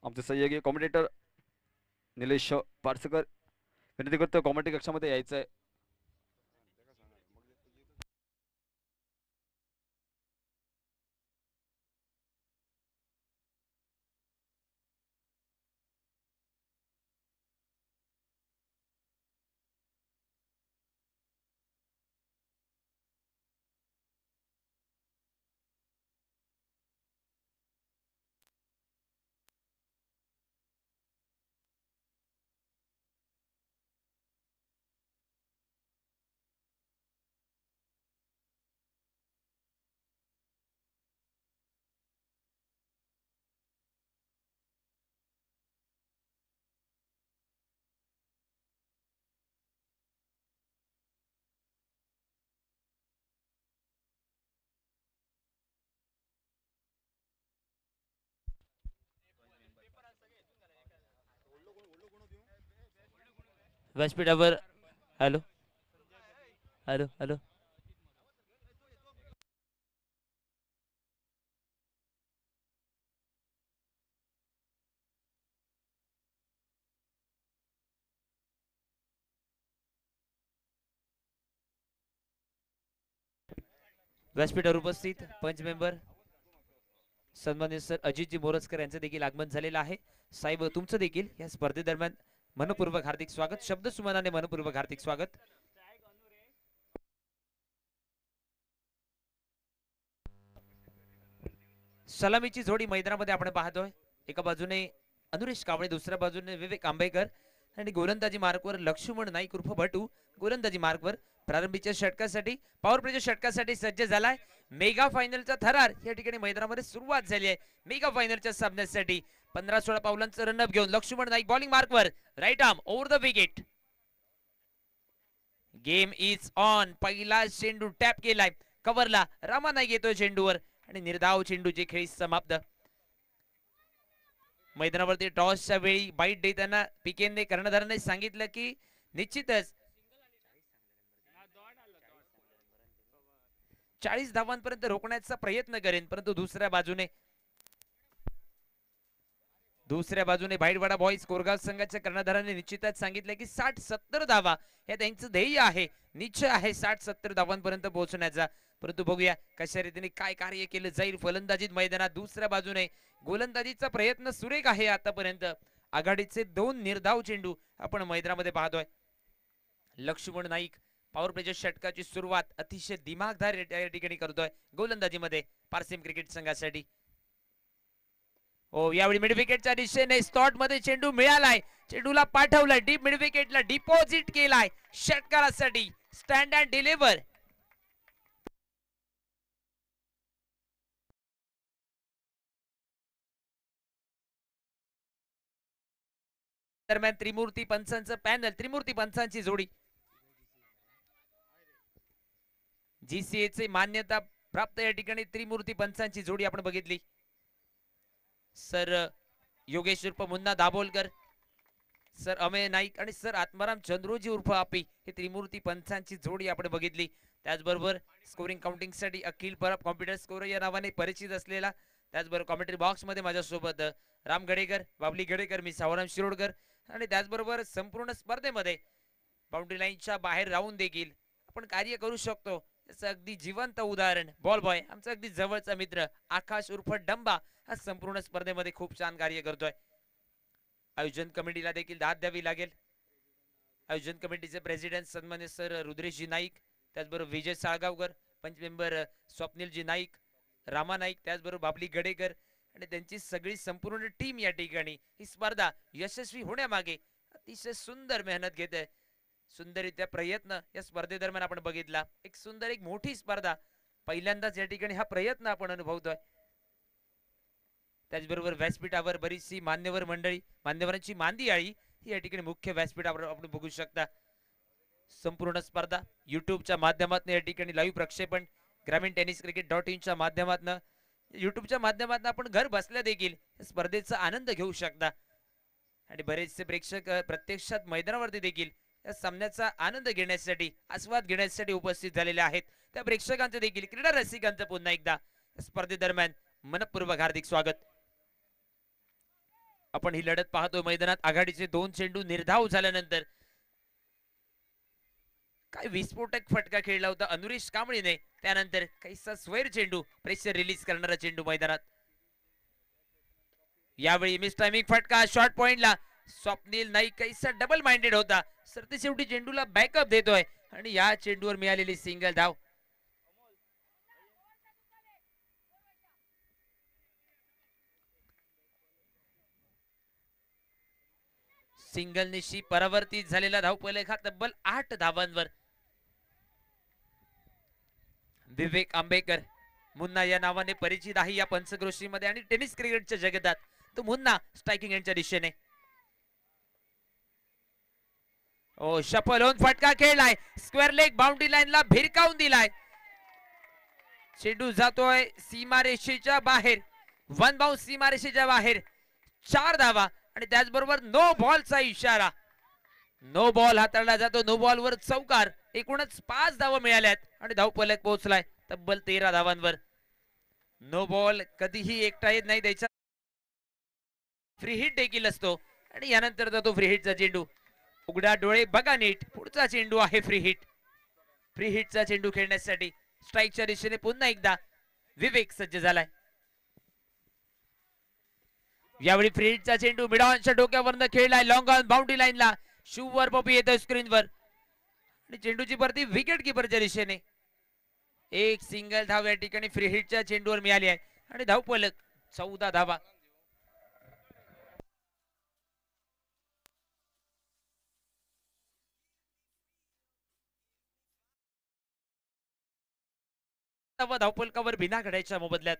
आमचे सहयोगी कॉमेंटेटर निलेश पारसकर विनंती करतो कॉमेंट्री कक्षामध्ये यायचं आहे. व्यासपीठावर हॅलो हॅलो हॅलो व्यासपीठावर उपस्थित पंच मेंबर सन्माननीय सर अजितजी मोरजकर यांचं देखील आगमन झालेलं आहे. साहेब तुमचं देखील या स्पर्धेदरम्यान मनपूर्वक हार्दिक स्वागत. शब्द सुमनाने मनपूर्वक हार्दिक स्वागत. सलामीची जोडी मैदानामध्ये आपण पाहतोय. एका बाजूने अनुरेश कावळे, दुसऱ्या बाजूने विवेक आंबेकर आणि गोलंदाजी मार्कवर लक्ष्मण नाईक उर्फ भटू गोलंदाजी मार्कवर. प्रारंभीच्या षटकासाठी पॉवर प्लेच्या षटकासाठी सज्ज झालाय. मेगा फायनलचा थरार या ठिकाणी मैदानामध्ये सुरुवात झाली आहे. मेगा फायनलच्या सामन्यासाठी 15-16 पावलांचं रनअप घेऊन लक्ष्मण नाईक बॉलिंग मार्कवर. Right arm over the wicket. Game is on. पहिला चेंडू टॅप केलाय कव्हरला. रामा नाईक येतोय चेंडूवर आणि निर्धाव चेंडूची खेळी समाप्त. मैदानावरती टॉसच्या वेळी बाईट देताना पीकेने कर्णधाराने सांगितलं की निश्चितच 40 धावांपर्यंत रोखण्याचा प्रयत्न करेन, परंतु दुसऱ्या बाजूने भाईटवाडा बॉईज कोरगाव संघाच्या कर्णधाराने निश्चितच सांगितलं की 60-70 धावा हे त्यांचं ध्येय आहे, निश्चय आहे 60-70 धावांपर्यंत पोहोचण्याचा. परंतु बघूया कशा रीतीने काय कार्य केलं जाईल फलंदाजीत मैदानात. दुसऱ्या बाजूने गोलंदाजीचा प्रयत्न सुरेख आहे आतापर्यंत. आघाडीचे 2 निर्धाव चेंडू आपण मैदानामध्ये पाहतोय. लक्ष्मण नाईक पॉवर प्लेच्या षटकाची सुरुवात अतिशय दिमागदार या ठिकाणी करतोय गोलंदाजीमध्ये पारसिम क्रिकेट संघासाठी. यावेळी मिड विकेटच्या दिशेने स्लॉट मध्ये चेंडू मिळालाय. चेंडूला पाठवलाय डीप मिड विकेटला, डिपॉझिट केलाय षटकारासाठी. Stand and deliver. दरम्यान त्रिमूर्ती पंचांचं पॅनल, त्रिमूर्ती पंचांची जोडी जीसीए चे मान्यता प्राप्त या ठिकाणी त्रिमूर्ती पंचांची जोडी आपण बघितली. सर योगेश उर्फ मुन्ना दाभोलकर, सर अमेय नाईक आणि सर आत्माराम चंद्रोजी उर्फ आपी हे त्रिमूर्ती पंचांची जोडी आपण बघितली. त्याचबरोबर स्कोरिंग काउंटिंग साठी अखिल परब कॉम्प्युटर स्कोर या नावाने परिचित असलेला, त्याचबरोबर कॉमेंट्री बॉक्स मध्ये माझ्यासोबत राम गडेकर, बाबली गडेकर, मी सावराम शिरोडकर आणि त्याचबरोबर संपूर्ण स्पर्धेमध्ये बाउंड्री लाईनच्या बाहेर राहून देखील आपण कार्य करू शकतो याचं अगदी जिवंत उदाहरण बॉल बॉय, आमचा अगदी जवळचा मित्र आकाश उर्फ डंबा हा संपूर्ण स्पर्धेमध्ये खूप छान कार्य करतोय. आयोजन कमिटीला देखील दाद द्यावी लागेल. आयोजन कमिटीचे प्रेसिडेंट सन्मान्य सर रुद्रेशजी नाईक, त्याचबरोबर विजय साळगावकर, पंच मेंबर स्वप्नीलजी नाईक, रामा नाईक, त्याचबरोबर बाबली गडेकर आणि त्यांची सगळी संपूर्ण टीम या ठिकाणी ही स्पर्धा यशस्वी होण्यामागे अतिशय सुंदर मेहनत घेते. सुंदररित्या प्रयत्न या स्पर्धेदरम्यान आपण बघितला. एक सुंदर एक मोठी स्पर्धा पहिल्यांदाच या ठिकाणी हा प्रयत्न आपण अनुभवतोय. त्याचबरोबर व्यासपीठावर बरीचशी मान्यवर मंडळी, मान्यवरांची मांदी आळी ही या ठिकाणी मुख्य व्यासपीठावर आपण बघू शकता. संपूर्ण स्पर्धा युट्यूबच्या माध्यमातून या ठिकाणी लाईव्ह प्रक्षेपण ग्रामीण टेनिस क्रिकेट.in च्या माध्यमातून, युट्यूबच्या माध्यमातून आपण घर बसल्या देखील स्पर्धेचा आनंद घेऊ शकता. आणि बरेचसे प्रेक्षक प्रत्यक्षात मैदानावरती देखील या सामन्याचा आनंद घेण्यासाठी, आस्वाद घेण्यासाठी उपस्थित झालेले आहेत. त्या प्रेक्षकांचे देखील, क्रीडा रसिकांचं पुन्हा एकदा स्पर्धेदरम्यान मनपूर्वक हार्दिक स्वागत. आपण ही लढत पाहतोय मैदानात. आघाडीचे 2 चेंडू निर्धाव झाल्यानंतर काय विस्फोटक फटका खेळला होता अनुरेश कांबळीने. त्यानंतर काहीसा स्वैर चेंडू, प्रेशर रिलीज करणारा चेंडू मैदानात. यावेळी मिस टायमिंग फटका शॉर्ट पॉइंटला. स्वप्नील नाईक काहीसा डबल माइंडेड होता. सरते शेवटी चेंडूला बॅकअप देतोय आणि या चेंडूवर मिळालेली सिंगल धाव. सिंगल निशी परावर्तित झालेला धावफलक हा तब्बल 8 धावांवर. विवेक आंबेकर मुन्ना या नावाने परिचित आहे या पंचक्रोशीमध्ये आणि टेनिस क्रिकेटच्या जगतात. तो मुन्ना स्ट्रायकिंग यांच्या दिशेने. ओ शफल होऊन फटका खेळलाय. स्क्वेअर लेग बाउंड्री लाईनला भिरकावून दिलाय. चेंडू जातोय सीमारेषेच्या बाहेर. वन बाउंस सीमारेषेच्या बाहेर. 4 धावा आणि त्याचबरोबर नो बॉलचा इशारा. नो बॉल हाताळला जातो. नो बॉल वर चौकार. एकूणच 5 धावा मिळाल्यात आणि धावफलक पोहोचलाय तब्बल 13 धावांवर. नो बॉल कधीही एकटा येत नाही द्यायचा. फ्री हिट देखील असतो आणि यानंतर जातो फ्री हिटचा चेंडू. उघडा डोळे बघा नीट. पुढचा चेंडू आहे फ्री हिट. फ्री हिटचा चेंडू खेळण्यासाठी स्ट्राईकच्या दिशेने पुन्हा एकदा विवेक सज्ज झालाय. यावेळी फ्री हिटचा चेंडू मिडॉनच्या डोक्यावरनं खेळलाय. लॉंग ऑन बाउंड्री लाईनला. शूवर पॉपी येतोय स्क्रीनवर आणि चेंडूची भरती विकेट किपरच्या दिशेने. एक सिंगल धाव या ठिकाणी फ्री हिटच्या चेंडूवर मिळाली आहे आणि धावफलक 14 धावा. धावफलकावर बिना घड्याच्या मोबदल्यात.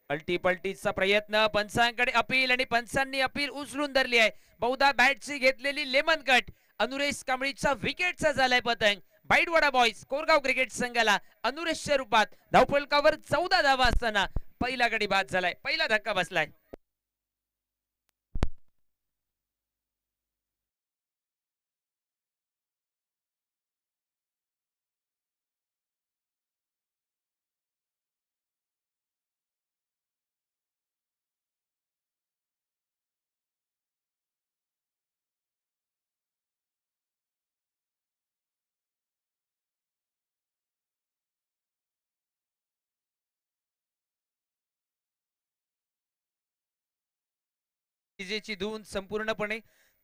अल्टीपल्टीचा प्रयत्न. पंचांकडे अपील आणि पंचांनी अपील उचलून धरली आहे. बहुधा बॅटची घेतलेली लेमन कट. अनुरेश कांबळीचा विकेटचा झालाय पतंग. बाईटवाडा बॉयज कोरगाव क्रिकेट संघाला अनुरेशच्या रूपात धावफलकावर 14 धावा असताना पहिला गडी बाद झालाय. पहिला धक्का बसलाय. डीजेची धून संपूर्णपणे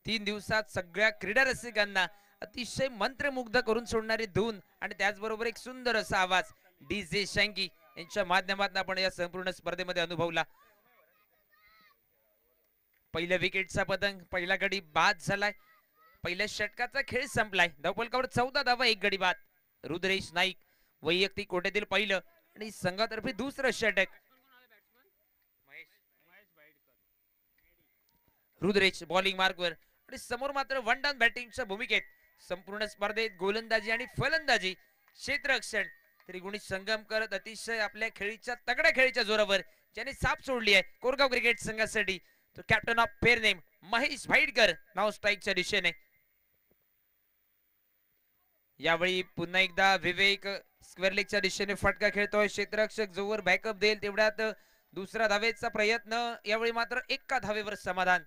3 दिवसात सगळ्या क्रीडा रसिकांना अतिशय मंत्रमुग्ध करून सोडणारी धून आणि त्याचबरोबर एक सुंदर असा आवाज डीजे शँकी यांच्या माध्यमातून आपण या संपूर्ण स्पर्धेमध्ये अनुभवला. पहिल्या विकेटचा पतंग. पहिला गडी बाद झालाय. पहिल्या षटकाचा खेळ संपलाय. धावफलकावर 14 धावा, 1 गडी बाद. रुद्रेश नाईक वैयक्तिक कोट्यातील पहिलं आणि संघातर्फे दुसरं षटक. रुद्रेश बॉलिंग मार्कवर आणि समोर मात्र वन डाऊन बॅटिंगच्या भूमिकेत. संपूर्ण स्पर्धेत गोलंदाजी आणि फलंदाजी क्षेत्ररक्षण त्रिगुणी संगम करत अतिशय आपल्या खेळीच्या तगड्या खेळीच्या जोरावर ज्याने साप सोडली आहे कोरगाव क्रिकेट संघासाठी तो captain of pair name Mahesh Bhaitkar नाव स्ट्राईकच्या दिशेने. यावेळी पुन्हा एकदा विवेक स्क्वेअर लेगच्या दिशेने फटका खेळतोय. क्षेत्ररक्षक जोवर बॅकअप देईल तेवढ्यात दुसरा धावेचा प्रयत्न. यावेळी मात्र एका धावेवर समाधान.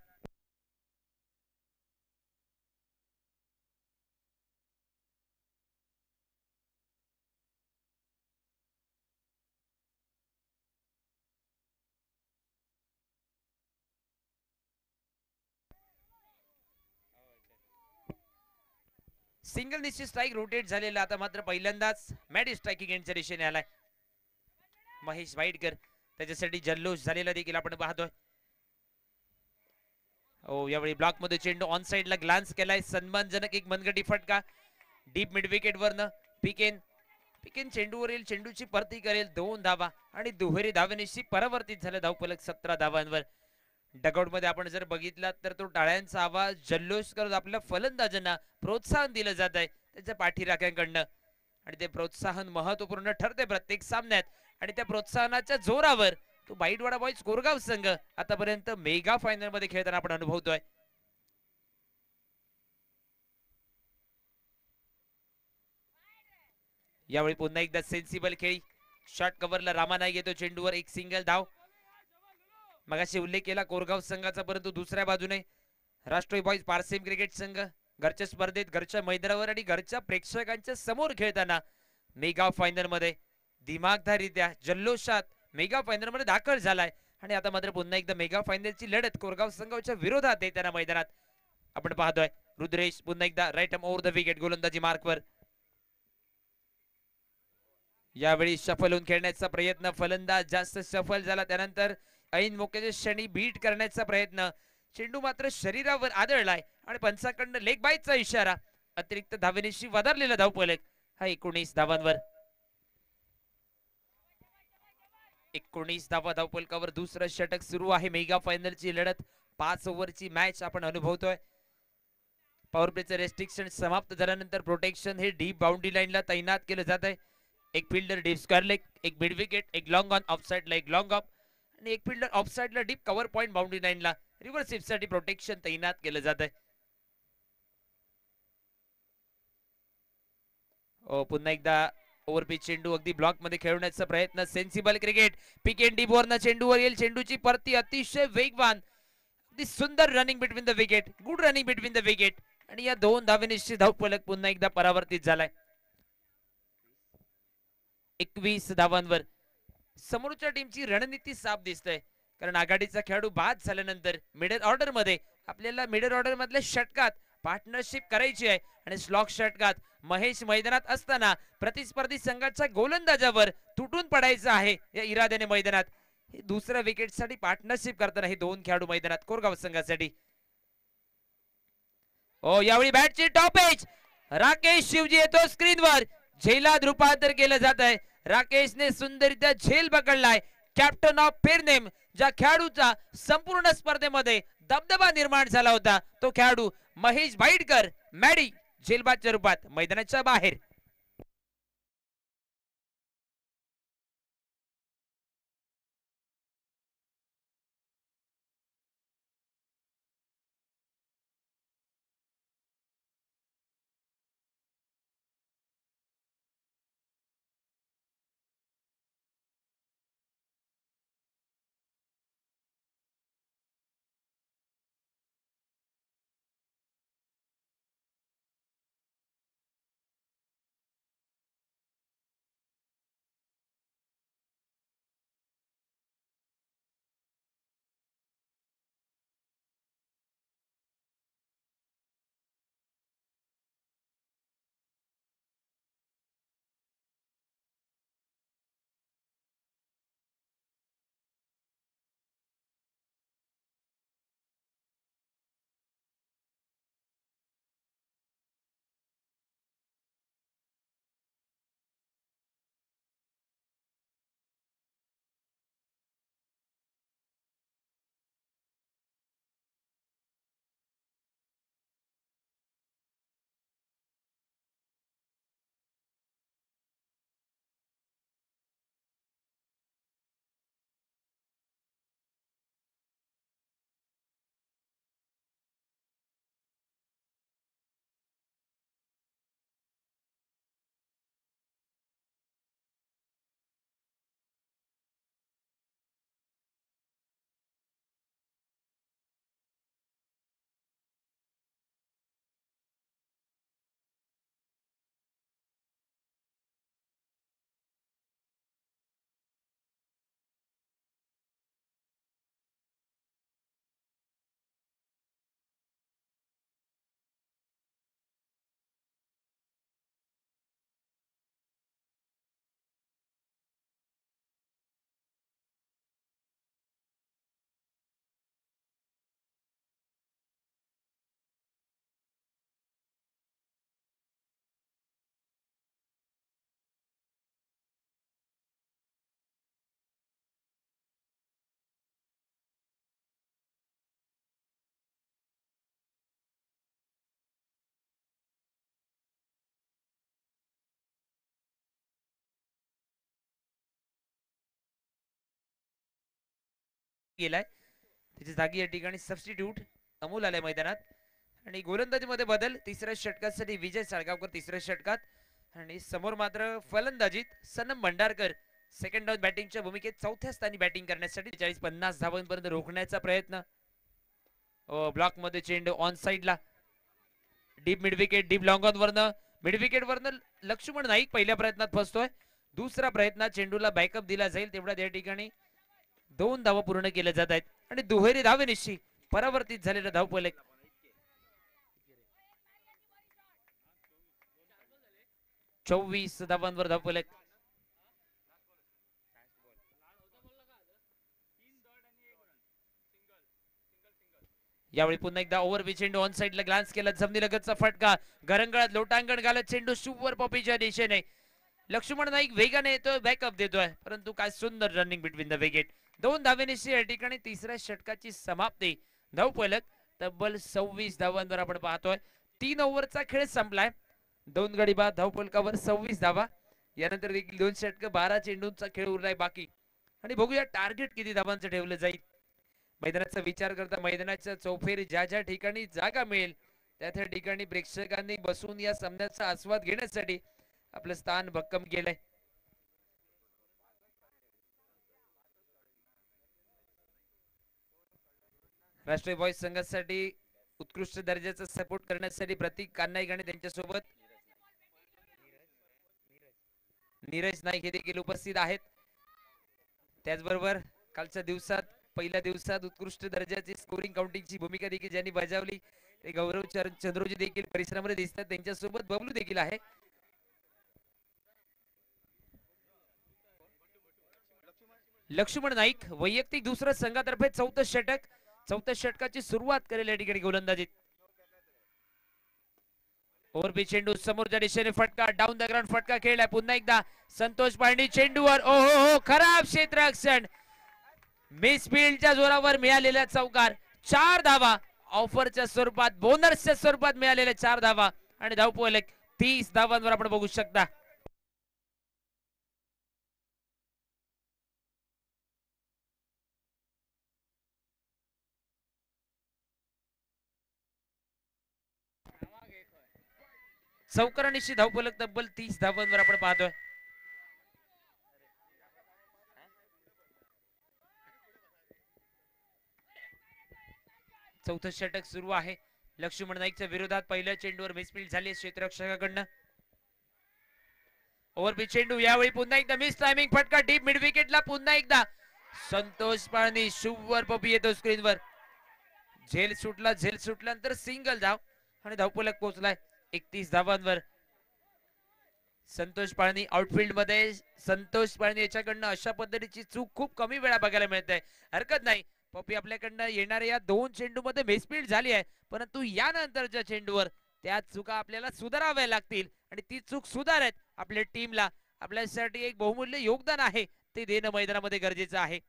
सिंगल निश्चित स्ट्राईक रोटेट झालेला. आता मात्र पहिल्यांदाच मॅडी स्ट्रायकिंग यांच्या दिशेने आलाय महेश वाईटकर. त्याच्यासाठी जल्लोष झालेला देखील आपण पाहतोय. यावेळी ब्लॉक मध्ये चेंडू ऑन साइडला ग्लान्स केलाय. सन्मानजनक एक मनगटी फटका डीप मिड विकेट वरनं. पिकेन चेंडूवरील चेंडूची परती करेल. 2 धावा आणि दुहेरी धावेनिशी परावर्तित झालं. धावफलक 17 धावांवर. डगआउट मध्ये आपण जर बघितलात तर तो टाळ्यांचा आवाज जल्लोष करत आपल्या फलंदाजांना प्रोत्साहन दिलं जात आहे त्याच्या पाठीराख्यांकडनं आणि ते प्रोत्साहन महत्वपूर्ण ठरते प्रत्येक सामन्यात आणि त्या प्रोत्साहनाच्या जोरावर तो बाईटवाडा बॉयज कोरगाव संघ आतापर्यंत मेगा फायनल मध्ये खेळताना आपण अनुभवतोय. यावेळी पुन्हा एकदा सेन्सिबल खेळी. शॉर्ट कव्हरला रामा नाईक येतो चेंडूवर. एक सिंगल धाव. मगाशी उल्लेख केला कोरगाव संघाचा, परंतु दुसऱ्या बाजूने राष्ट्रीय बॉईज पारसेम क्रिकेट संघ घरच्या स्पर्धेत घरच्या मैदानावर आणि घरच्या प्रेक्षकांच्या समोर खेळताना मेगा फायनल मध्ये दिमागदाररित्या जल्लोषात मेगा फायनल मध्ये दाखल झालाय. आणि आता मात्र पुन्हा एकदा मेगा फायनलची लढत कोरगाव संघाच्या विरोधात आहे त्यांना मैदानात आपण पाहतोय. रुद्रेश पुन्हा एकदा right arm over the wicket गोलंदाजी मार्कवर. यावेळी सफल होऊन खेळण्याचा प्रयत्न, फलंदाज जास्त सफल झाला, त्यानंतर ऐन मोक्याच्या क्षणी बीट करण्याचा प्रयत्न, चेंडू मात्र शरीरावर आदळलाय आणि पंचाकडनं लेग बाईचा इशारा. अतिरिक्त धावेनिशी वधारलेला धावफलक हा 19 धावांवर. 19 धावा धावफलकावर दुसरं षटक सुरू आहे. मेगा फायनलची लढत 5 ओव्हरची मॅच आपण अनुभवतोय. पॉवर प्लेचं रेस्ट्रिक्शन समाप्त झाल्यानंतर प्रोटेक्शन हे डीप बाउंड्री लाईनला तैनात केलं जात आहे. एक फिल्डर डीप स्क्वेअर लेग, एक मिड विकेट, एक लॉंग ऑन ऑफ साइडला एक लॉंग ऑफ आणि एक फिल्डर ऑफ साइडला डीप कव्हर पॉइंट बाउंड्री लाईनला रिव्हर्स साठी प्रोटेक्शन तैनात केलं जात आहे. पुन्हा एकदा ओव्हरपिच चेंडू अगदी ब्लॉक मध्ये खेळवण्याचा प्रयत्न. सेन्सिबल क्रिकेट, पिक एंड डीप वरनं चेंडूवर येईल, चेंडूची परती अतिशय वेगवान, अगदी सुंदर running between the wicket, good running between the wicket आणि या 2 धावेनिशी धावफलक पुन्हा एकदा परावर्तित झालाय. 21 धावांवर. समोरच्या टीमची रणनीती साफ दिसते, कारण आघाडीचा खेळाडू बाद झाल्यानंतर मिडल ऑर्डर मध्ये आपल्याला मिडल ऑर्डर मधल्या षटकात पार्टनरशिप करायची आहे आणि स्लॉक षटकात महेश मैदानात असताना प्रतिस्पर्धी संघाच्या गोलंदाजावर तुटून पडायचं आहे या इराद्याने मैदानात. हे दुसऱ्या विकेट साठी पार्टनरशिप करताना हे 2 खेळाडू मैदानात कोरगाव संघासाठी. यावेळी बॅटची टॉप एज, राकेश शिवजी येतो स्क्रीनवर, झेलात रूपांतर केलं जात आहे. राकेशने सुंदररित्या झेल पकडलाय. कॅप्टन ऑफ पेरनेम, ज्या खेळाडूचा संपूर्ण स्पर्धेमध्ये दबदबा निर्माण झाला होता, तो खेळाडू महेश भाईडकर मॅडी झेलबादच्या रूपात मैदानाच्या बाहेर. गेलाय, त्याच्या जागी या ठिकाणी सबस्टिट्यूट अमोल आलाय मैदानात. आणि गोलंदाजीमध्ये बदल, तिसऱ्या षटकासाठी विजय साळगावकर तिसऱ्या षटकात आणि समोर मात्र फलंदाजीत सनम भंडारकर सेकंड डाऊन बॅटिंगच्या भूमिकेत चौथ्या स्थानी बॅटिंग करण्यासाठी 40-50 धावांपर्यंत रोखण्याचा प्रयत्न. ब्लॉक मध्ये चेंडू ऑन साइडला, deep mid wicket, deep long on वरनं, मिड विकेट वरनं लक्ष्मण नाईक पहिल्या प्रयत्नात फसतोय. दुसऱ्या प्रयत्नात चेंडूला बॅकअप दिला जाईल, तेवढ्या या ठिकाणी 2 धावा पूर्ण केल्या जात आहेत आणि दुहेरी धावेनिशी परावर्तित झालेला धावफलक. 24 धावांवर धावफलक. यावेळी पुन्हा एकदा ओव्हर बी चेंडू ऑन साइडला ग्लान्स केला, जमिनीलगतचा फटका, घरंगळात लोटांगण घालत चेंडू शुभवर पॉपीच्या दिशेने. लक्ष्मण नाईक वेगाने येतोय, बॅकअप देतोय, परंतु काय सुंदर रनिंग बिटवीन द विकेट. 2 धावेनिशी या ठिकाणी तिसऱ्या षटकाची समाप्ती. धावफलक तब्बल 26 धावांवर आपण पाहतोय. 3 ओव्हरचा खेळ संपलाय. 2 गडी बाद, धावफलकावर 26 धावा. यानंतर देखील 2 षटक, 12 चेंडूंचा खेळ उरलाय बाकी. आणि बघूया टार्गेट किती धावांचं ठेवलं जाईल. मैदानाचा विचार करता मैदानाच्या चौफेर ज्या ज्या ठिकाणी जागा मिळेल त्या त्या ठिकाणी प्रेक्षकांनी बसून या सामन्याचा आस्वाद घेण्यासाठी आपलं स्थान भक्कम केलंय. राष्ट्रीय बॉयज संघासाठी उत्कृष्ट दर्जाचा सपोर्ट करण्यासाठी प्रतीक कान्नाईक आणि त्यांच्यासोबत नीरज नाईक हे देखील उपस्थित आहेत. त्याचबरोबर कालच्या दिवसात, पहिल्या दिवसात उत्कृष्ट दर्जाची स्कोरिंग काउंटिंगची भूमिका देखील ज्यांनी बजावली ते गौरव चंद्रोजी देखील परिसरामध्ये दिसतात. त्यांच्यासोबत बबलू देखील आहे. लक्ष्मण नाईक वैयक्तिक दुसरं संघातर्फे चौथं षटक. चौथ्या षटकाची सुरुवात करेल या ठिकाणी गोलंदाजीत. ओव्हर चेंडू समोरच्या दिशेने फटका, डाऊन द ग्राउंड फटका खेळलाय. पुन्हा एकदा संतोष पांडे चेंडूवर, ओहो खराब क्षेत्ररक्षण. मिसफील्डच्या जोरावर मिळालेल्या चौकार. 4 धावा ऑफरच्या स्वरूपात, बोनसच्या स्वरूपात मिळालेल्या 4 धावा आणि धावफलक 30 धावांवर आपण बघू शकता. चौकारानिशी धावफलक तब्बल 30 धावांवर आपण पाहतोय. चौथं षटक सुरू आहे. लक्ष्मण नाईकच्या विरोधात पहिल्या चेंडूवर मिसफील्ड झाली क्षेत्ररक्षकाकडनं. ओव्हर चेंडू, यावेळी पुन्हा एकदा मिस टायमिंग फटका, डीप मिड विकेटला. पुन्हा एकदा संतोष पाळणी शुभवर पपी येतो स्क्रीनवर. झेल सुटल्यानंतर सिंगल धाव आणि धावफलक पोहोचलाय 31 धावांवर. संतोष पाळणी आउटफील्ड मध्ये. संतोष पाळणी याच्याकडनं अशा पद्धतीची चूक खूप कमी वेळा बघायला मिळते. हरकत नाही, पप्पी आपल्याकडनं येणाऱ्या या 2 चेंडू मध्ये मिसफील्ड झाली आहे, परंतु यानंतरच्या चेंडूवर त्या चुका आपल्याला सुधाराव्या लागतील आणि ती चूक सुधारत आपल्या टीमला, आपल्यासाठी एक बहुमूल्य योगदान आहे ते देणं मैदानामध्ये गरजेचं आहे.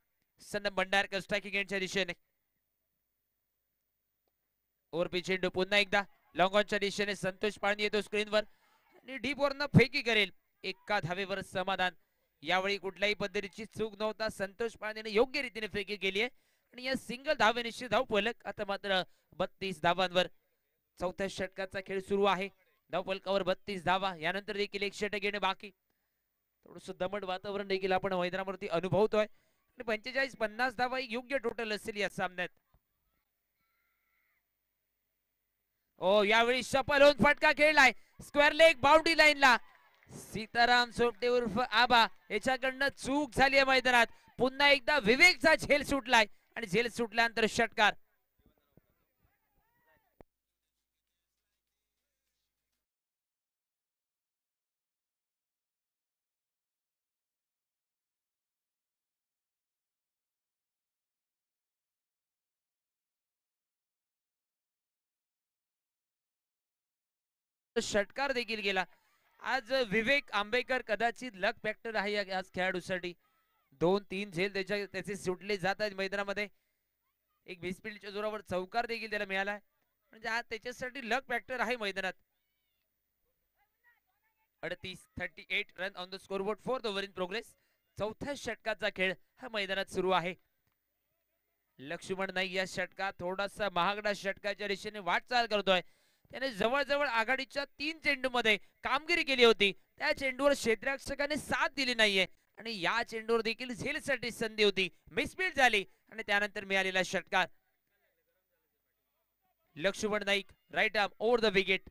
सनम भंडारकर स्ट्रायकिंग एंडच्या दिशेने. ओव्हर चेंडू पुन्हा एकदा लॉंग ऑनच्या दिशेने. संतोष पाळणी येतो स्क्रीनवर आणि डीप वरनं फेकी करेल. 1 धावेवर समाधान. यावेळी कुठल्याही पद्धतीची चूक नव्हता. संतोष पाळणीने योग्य रीतीने फेकी केली आहे आणि या सिंगल धावेनिशी धावफलक आता मात्र 32 धावांवर. चौथ्या षटकाचा खेळ सुरू आहे. धावफलकावर 32 धावा. यानंतर देखील 1 षटक येणे बाकी. थोडंसं दमट वातावरण देखील आपण मैदानावरती अनुभवतोय आणि 45-50 धावा योग्य टोटल असेल या सामन्यात. यावेळी सफल होऊन फटका खेळलाय स्क्वेअर लेग बाउंड्री लाईनला. सीताराम सोपटे उर्फ आबा याच्याकडनं चूक झाली आहे मैदानात. पुन्हा एकदा विवेकचा झेल सुटलाय आणि झेल सुटल्यानंतर षटकार. षटकार देखील गेला. आज विवेक आंबेकर कदाचित लक फॅक्टर आहे आज खेळाडूसाठी. 2-3 झेल त्याचे सुटले जात आहेत मैदानामध्ये. एक मिसफील्डच्या जोरावर चौकार देखील त्याला मिळाला आहे, म्हणजे आज त्याच्यासाठी लक फॅक्टर आहे मैदानात. 38 run on the scoreboard, 4th over in progress. चौथ्या षटकाचा खेळ हा मैदानात सुरू आहे. लक्ष्मण नाईक या षटकात थोडासा महागडा षटकाच्या दिशेने वाटचाल करतोय. त्याने जवळजवळ आघाडीच्या 3 चेंडूमध्ये कामगिरी केली होती. त्या चेंडूवर क्षेत्ररक्षकाने साथ दिली नाहीये आणि या चेंडूवर देखील झेलसाठी संधी होती, मिसफील्ड झाली आणि त्यानंतर मिळालेला षटकार. Laxman Naik right arm over the wicket.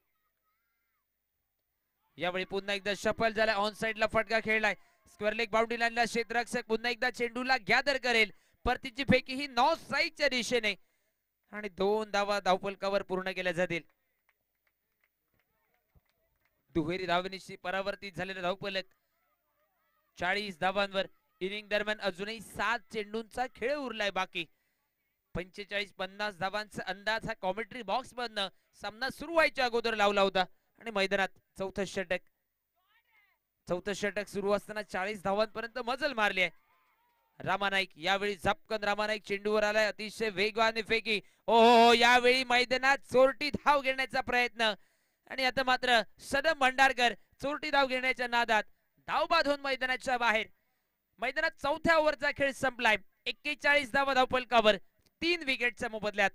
यावेळी पुन्हा एकदा शफल झाला, ऑन साइडला फटका खेळलाय, स्क्वेअर लेग बाउंड्री लाईनला क्षेत्ररक्षक पुन्हा एकदा चेंडूला गॅदर करेल, परतीची फेकी ही नॉ स्ट्राईकच्या दिशेने आणि 2 धावा धावफलकावर पूर्ण केल्या जातील. दुहेरी धावनिशी परावर्तित झालेला धावफलक 40 धावांवर. इनिंग दरम्यान अजूनही 7 चेंडूंचा खेळ उरलाय बाकी. 45-50 धावांचा अंदाज हा कॉमेंट्री बॉक्स मधनं सामना सुरू व्हायच्या अगोदर लावला होता आणि मैदानात चौथं षटक सुरू असताना 40 धावांपर्यंत मजल मारली आहे. रामा नाईक यावेळी झपकन रामा नाईक चेंडूवर आलाय, अतिशय वेगवान फेकी. ओ यावेळी मैदानात चोरटी धाव घेण्याचा प्रयत्न आणि आता मात्र सदम भंडारकर चोरटी धाव घेण्याच्या नादात धाव बांधून मैदानाच्या बाहेर. मैदानात चौथ्या ओव्हरचा खेळ संपलाय. 41 धावा धावफलकावर 3 विकेटच्या मोबदल्यात.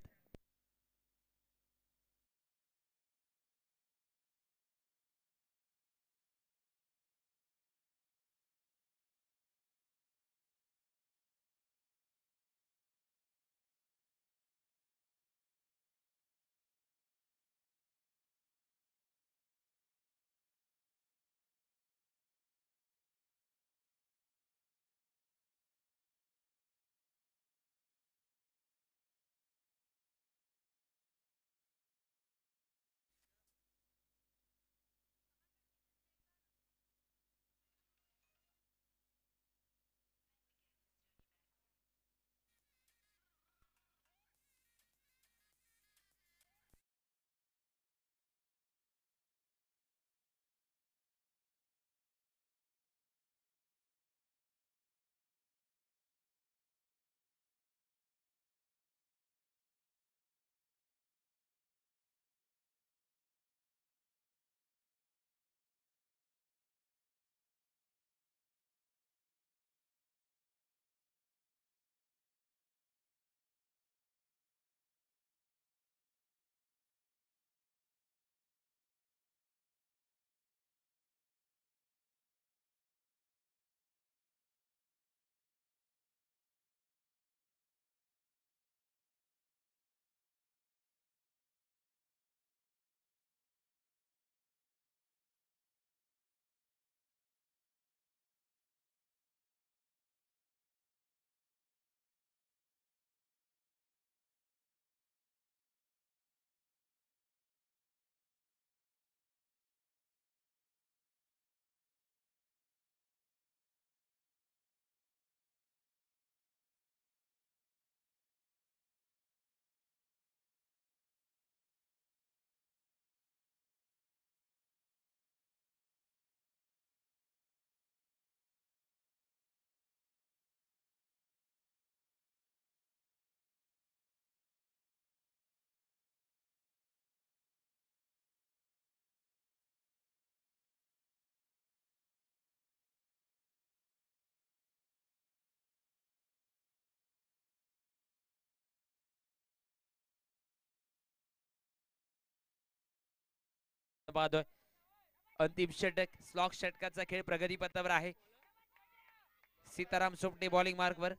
पाहतोय अंतिम षटक स्लॉक षटकाचा खेळ प्रगतीपथावर आहे. सीताराम सोपटे बॉलिंग मार्कवर.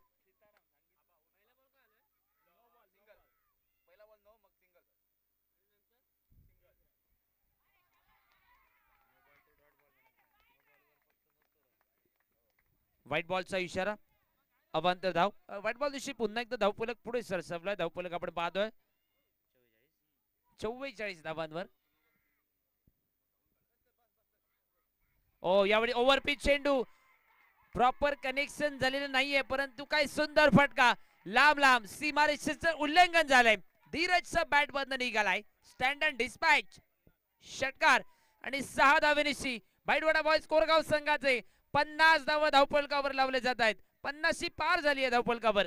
व्हाईट बॉलचा इशारा, अवांतर धाव. व्हाईट बॉल दिवशी पुन्हा एकदा धावफलक पुढे सरसवलाय. धावफलक आपण पाहतोय 44 धावांवर. ओ यावेळी ओव्हरपिच चेंडू, प्रॉपर कनेक्शन झालेलं नाहीये, परंतु काय सुंदर फटका, लांब लांब सीमारेषेचं उल्लंघन झालंय. धीरजचा बॅट बंद निघालाय. स्टँड अँड डिस्पॅच षटकार आणि 6 धावेनिशी बाईटवाडा बॉयज कोरगाव संघाचे 50 धावा धावफलकावर लावले जात आहेत. 50 पार झाली आहे धावफलकावर.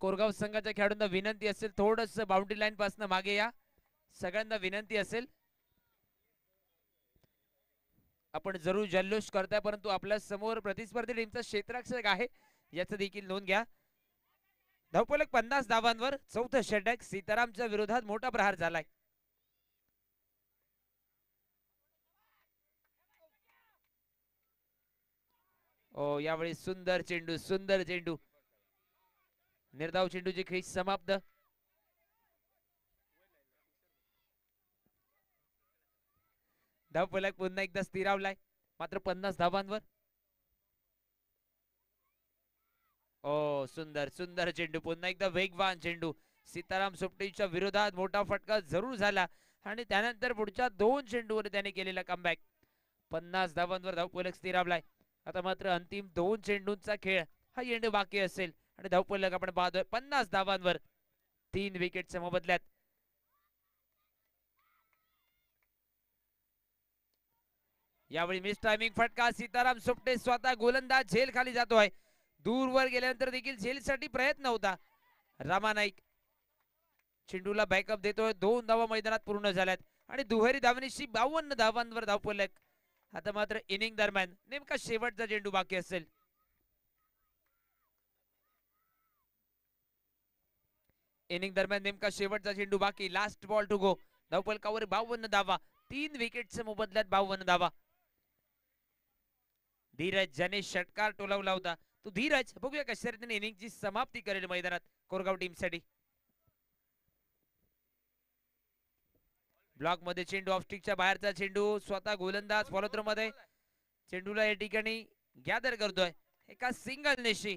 कोरगाव संघाच्या खेळाडूंना विनंती असेल, थोडस बाउंड्री लाईन पासून मागे या. सगळ्यांना विनंती असेल, आपण जरूर जल्लोष करताय, परंतु आपल्या समोर प्रतिस्पर्धी टीमचा क्षेत्ररक्षक आहे याचं देखील नोंद घ्या. धावफलक 50 धावांवर. चौथं षटक. सीतारामच्या विरोधात मोठा प्रहार झालाय. ओ यावेळी सुंदर चेंडू, सुंदर चेंडू. निर्धाव चेंडूची खेळी समाप्त. धावफलक पुन्हा एकदा स्थिरावलाय, मात्र 50 धावांवर. ओ सुंदर सुंदर चेंडू, पुन्हा एकदा वेगवान चेंडू. सीताराम सोपटेच्या विरोधात मोठा फटका जरूर झाला आणि त्यानंतर पुढच्या 2 चेंडूवर त्याने केलेला कमबॅक. 50 धावांवर धावफलक स्थिरावलाय. आता मात्र अंतिम 2 चेंडूंचा खेळ हा येणे बाकी असेल आणि धावफलक आपण पाहतोय 50 धावांवर 3 विकेटच्या मोबदल्यात. यावेळी मिस टायमिंग फटका. सीताराम सोपटे स्वतः गोलंदाज झेल खाली जातोय. दूरवर गेल्यानंतर देखील झेलसाठी प्रयत्न होता. रामा नाईक चेंडूला बॅकअप देतोय. 2 धावा मैदानात पूर्ण झाल्यात आणि दुहेरी धावनीशी 52 धावांवर धावफलक. आता मात्र इनिंग दरम्यान नेमका शेवटचा चेंडू बाकी असेल. इनिंग दरम्यान नेमका शेवटचा चेंडू बाकी. Last ball to go. धावफलकावर 52 धावा, 3 विकेटच्या मोबदल्यात 52 धावा. धीरज ज्याने षटकार टोलावला होता तो धीरज बघूया कशा रीतीने इनिंगची समाप्ती करेल मैदानात कोरगाव टीमसाठी. ब्लॉक मध्ये चेंडू, ऑफस्टिकच्या बाहेरचा चेंडू. स्वतः गोलंदाज फॉलोथ्रो मध्ये चेंडूला या ठिकाणी गॅदर करतोय. एका सिंगल नेशी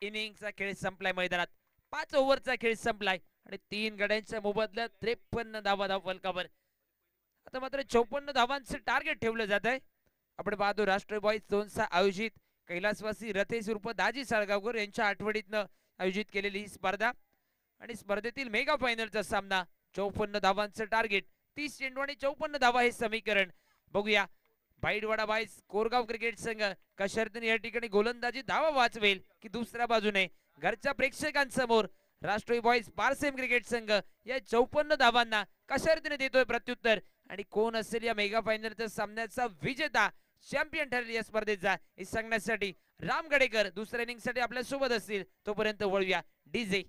इनिंगचा खेळ संपलाय मैदानात. 5 ओव्हरचा खेळ संपलाय आणि 3 गड्यांच्या मोबदल्यात 53 धावा धावफलकावर. आता मात्र 54 धावांचं टार्गेट ठेवलं जात आहे. आपण पाहतो राष्ट्रीय बॉईज झोनचा आयोजित कैलासवासी रथेश उर्फ दाजी साळगावकर यांच्या आठवडीतनं आयोजित केलेली ही स्पर्धा आणि स्पर्धेतील मेगा फायनलचा सामना. 54 धावांचं टार्गेट, 30 चेंडू आणि 54 धावा हे समीकरण. बघूया बाईडवाडा बॉईज कोरगाव क्रिकेट संघ कशा रीतीने या ठिकाणी गोलंदाजी धावा वाचवेल की दुसऱ्या बाजूने घरच्या प्रेक्षकांसमोर राष्ट्रीय बॉईज पारसेम क्रिकेट संघ या 54 धावांना कशा रीतीने देतोय प्रत्युत्तर आणि कोण असेल या मेगा फायनलच्या सामन्याचा विजेता, चॅम्पियन ठरेल या स्पर्धेचा हे सांगण्यासाठी राम गडेकर दुसऱ्या इनिंग साठी आपल्या सोबत असतील. तोपर्यंत वळूया डीजे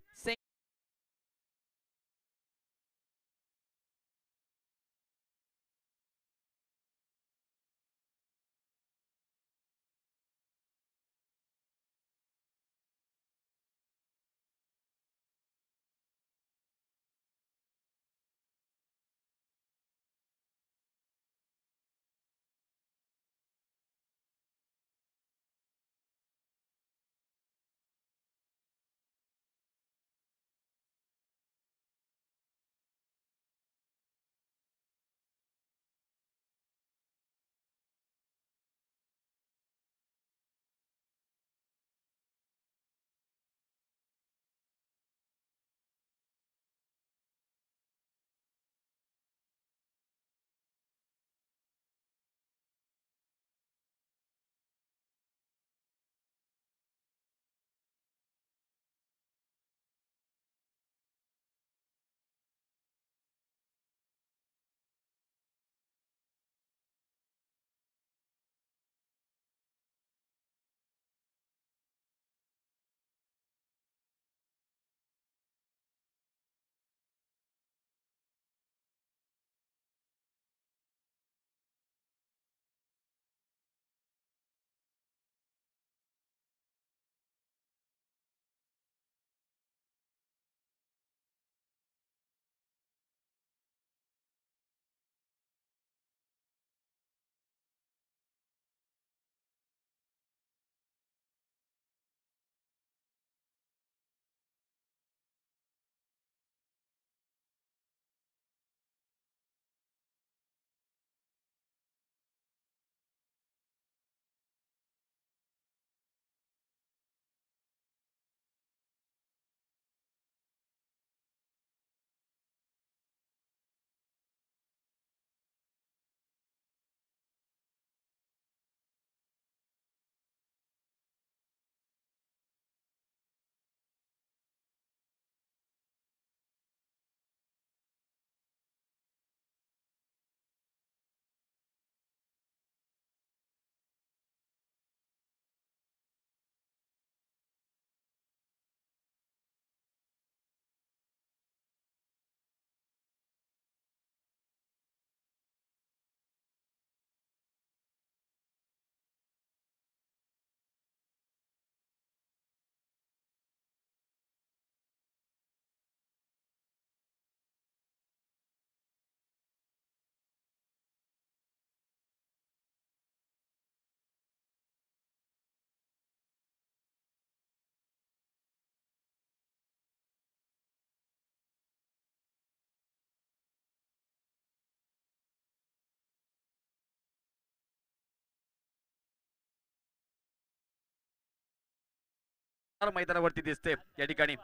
मैदानावरती दिसते या ठिकाणी.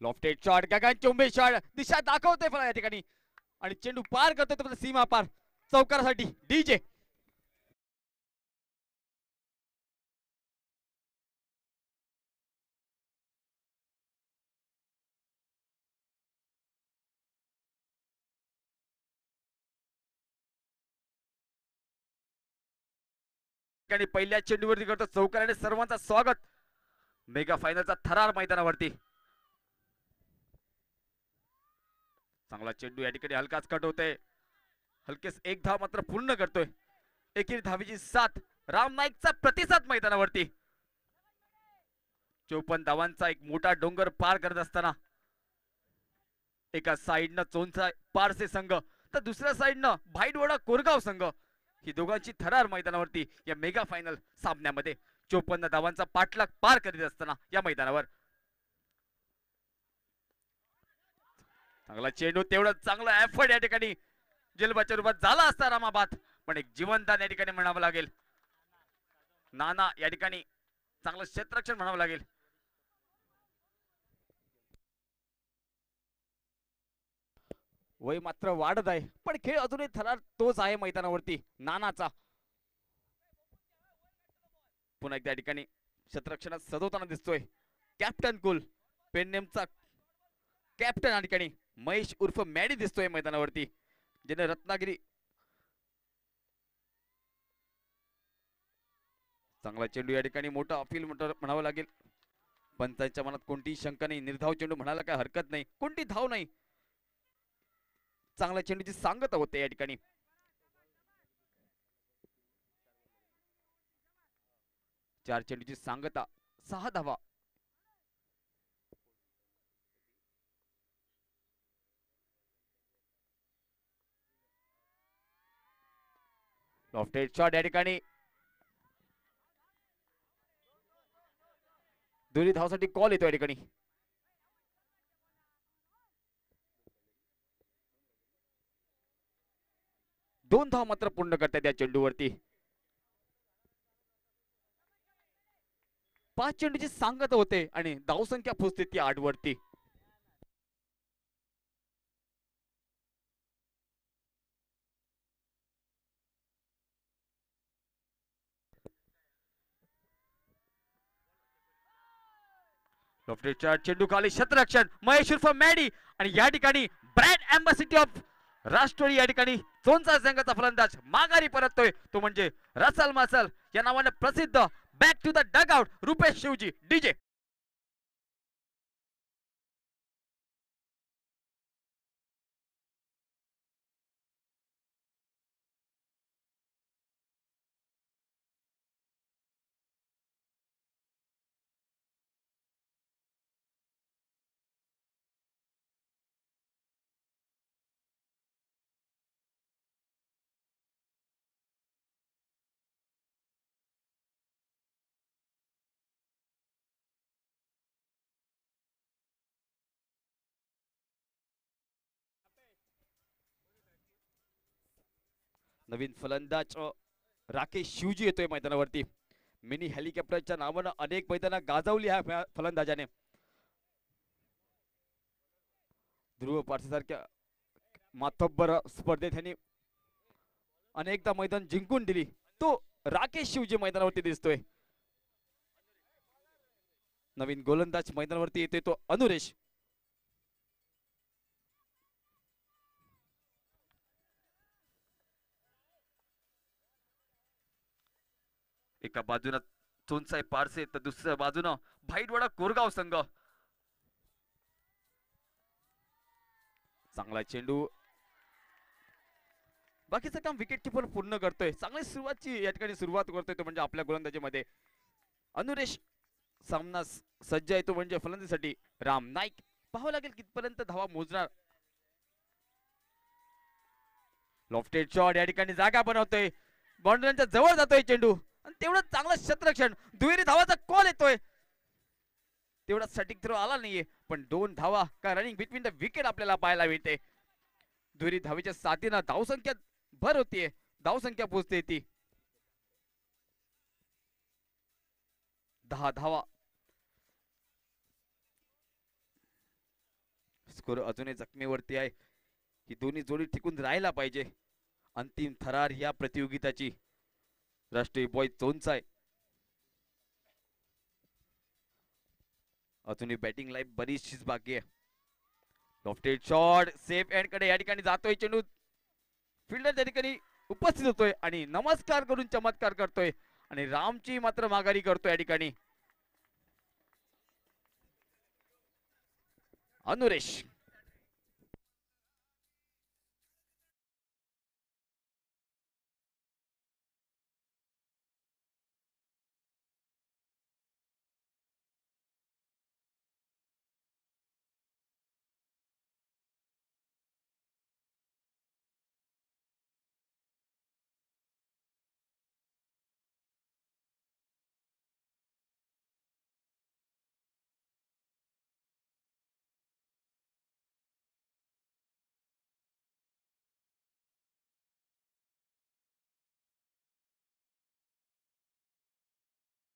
लॉफ्टेड शॉट, गगन चुंबी शॉट, दिशा दाखवते फला या ठिकाणी आणि चेंडू पार करतोय तो सीमा पार चौकारासाठी डीजे. पहिल्या चेंडूवरती करतो चौकाराने सर्वांचा स्वागत मेगा फायनलचा थरार मैदानावरती. चांगला चेंडू या ठिकाणी हलकाच कट होतोय, हलकेच एक धाव मात्र पूर्ण करतोय. एकेरी धावीची साथ, राम नाईकचा प्रतिसाद मैदानावरती. 54 धावांचा एक मोठा डोंगर पार करत असताना एका साइडनं चोनचा पारसे संघ तर दुसऱ्या साइडनं भाईडवाडा कोरगाव संघ ही दोघांची थरार मैदानावरती या मेगा फायनल सामन्यामध्ये 54 धावांचा पाठलाग पार करीत असताना या मैदानावर. चांगला चेंडू, तेवढं चांगलं एफर्ट या ठिकाणी जलबाच्या रूपात झाला असता रामाबाद, पण एक जीवनदान या ठिकाणी म्हणावं लागेल. नाना या ठिकाणी चांगलं क्षेत्ररक्षण म्हणावं लागेल. वय मात्र वाढत आहे पण खेळ अजूनही थरार तोच आहे मैदानावरती नानाचा. पुन्हा एकदा या ठिकाणी क्षेत्ररक्षणात सजवताना दिसतोय कॅप्टन कुल पेननेमचा कॅप्टन या ठिकाणी महेश उर्फ मॅडी दिसतोय मैदानावरती, ज्याने रत्नागिरी. चांगला चेंडू या ठिकाणी मोठा अपील म्हणावं लागेल. पंचांच्या मनात कोणतीही शंका नाही, निर्धाव चेंडू म्हणायला काय हरकत नाही, कोणती धाव नाही. चांगल्या चेंडूची सांगता होते या ठिकाणी. चार चेंडूची सांगता, 6 धावा. लॉफ्टेड शॉट या ठिकाणी दोन्ही धावासाठी कॉल येतो या ठिकाणी. दोन धाव मात्र पूर्ण करतात या चेंडूवरती. 5 चेंडूची सांगता होते आणि धावसंख्या पोहोचते ती 8 वरती. चेंडू खाली क्षेत्ररक्षण महेश उर्फ मॅडी आणि या ठिकाणी ब्रँड अँबॅसिडर ऑफ राष्ट्रवादी या ठिकाणी चोनचा संघाचा फलंदाज माघारी परततोय, तो म्हणजे रसल मसल या नावाने प्रसिद्ध back to the dugout Rupesh Shivji DJ. नवीन फलंदाज राकेश शिवजी येतोय मैदानावरती. मिनी हेलिकॉप्टरच्या नावानं अनेक मैदानं गाजवली ह्या फलंदाजाने. ध्रुव पारसेसारख्या मातब्बर स्पर्धेत त्यांनी अनेकदा मैदान जिंकून दिली, तो राकेश शिवजी मैदानावरती दिसतोय. नवीन गोलंदाज मैदानावरती येतोय तो अनुरेश. एका बाजूने चोनसाई पारसे तर दुसऱ्या बाजूने भाईडवाडा कोरगाव संघ. चांगला चेंडू, बाकीचं काम विकेट किपर पूर्ण करतोय. चांगली सुरुवातची या ठिकाणी सुरुवात करतोय तो म्हणजे आपल्या गोलंदाजीमध्ये अनुरेश. सामना सज्ज आहे तो म्हणजे फलंदाजीसाठी राम नाईक. पाहावं लागेल कितपर्यंत धावा मोजणार. लॉफ्टेड शॉट या ठिकाणी जागा बनवतोय, बाउंड्रीच्या जवळ जातोय चेंडू आणि तेवढं चांगलं क्षेत्ररक्षण. दुहेरी धावाचा कॉल येतोय, तेवढा सटिक थ्रो आला नाहीये पण 2 धावा का रनिंग बिटवीन द विकेट आपल्याला पाहायला मिळते. दुहेरी धावेच्या साथीनं धावसंख्या भर होतीये, धावसंख्या पोहोचते ती 10 धावा. स्कोर अजूनही जखमीवरती आहे. ही दोन्ही जोडी टिकून राहायला पाहिजे. अंतिम थरार या प्रतियोगिताची राष्ट्रीय बॉय झोनचा आहे. अजूनही बॅटिंग लाईफ बरीचशीच बाकी आहे. लॉफ्टेड शॉट सेफ एंड कडे या ठिकाणी जातोय चेंडू. फिल्डर त्या ठिकाणी उपस्थित होतोय आणि नमस्कार करून चमत्कार करतोय आणि रामची मात्र माघारी करतोय या ठिकाणी अनुरेश.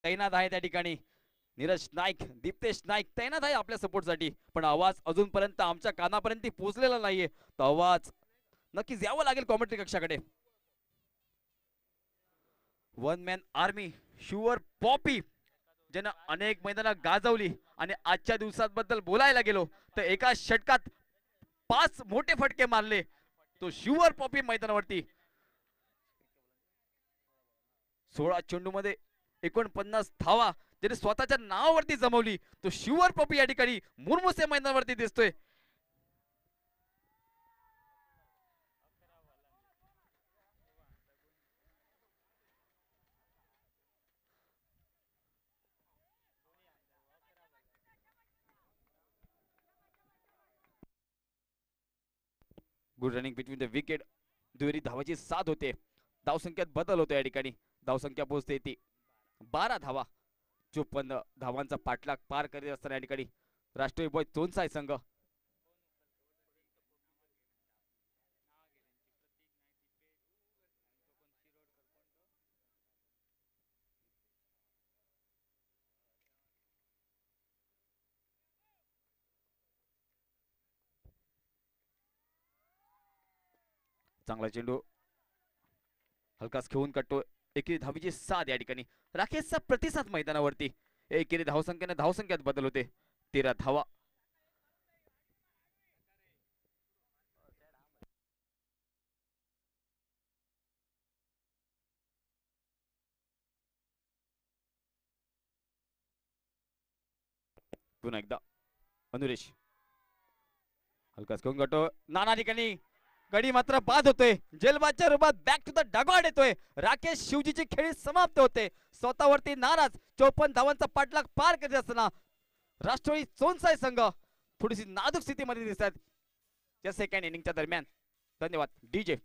तैनात आहे त्या ठिकाणी नीरज नाईक, दीप्तेश नाईक तैनात आहे आपल्या सपोर्टसाठी. पण आवाज अजूनपर्यंत आमच्या कानापर्यंत पोहोचलेला नाहीये. तो आवाज नक्कीच यावं लागेल कॉमेंट्री कक्षाकडे. वन मॅन आर्मी शुअर पॉपी ज्यानं अनेक मैदानात गाजवली आणि आजच्या दिवसाबद्दल बोलायला गेलो तर एका षटकात 5 मोठे फटके मारले. तो शुअर पॉपी मैदानावरती 16 चेंडू मध्ये 49 धावा ज्याने स्वतःच्या नावावरती जमवली. तो शुअर पॉपी या ठिकाणी मुरमुसे मैदानावरती दिसतोय. Good running between the wicket. दुहेरी धावाची साथ होते. धावसंख्येत बदल होतो या ठिकाणी. धावसंख्या पोहोचते ती 12 धावा. 54 धावांचा पाठलाग पार करीत असताना या ठिकाणी राष्ट्रीय बॉय झोनचा संघ चांगला चेंडू हलकाच खेळून काढतो. एकेरी धावीची साथ या ठिकाणी राकेशचा प्रतिसाद मैदानावरती. एकेरी धावसंख्येने धावसंख्येत बदल होते. 13 धावा. पुन्हा एकदा अनुरेश हलकाच खेळून काढतो. नाना ठिकाणी गडी मात्र बाद होतोय. जेलबादच्या रूपात बॅक टू द डगॉट येतोय. राकेश शिवजीची खेळी समाप्त होते. स्वतःवरती नाराज 54 धावांचा पाठलाग पार करीत असताना राष्ट्रवादी चोनसाई संघ थोडीशी नाजूक स्थितीमध्ये दिसतात या सेकंड इनिंगच्या दरम्यान. धन्यवाद डीजे.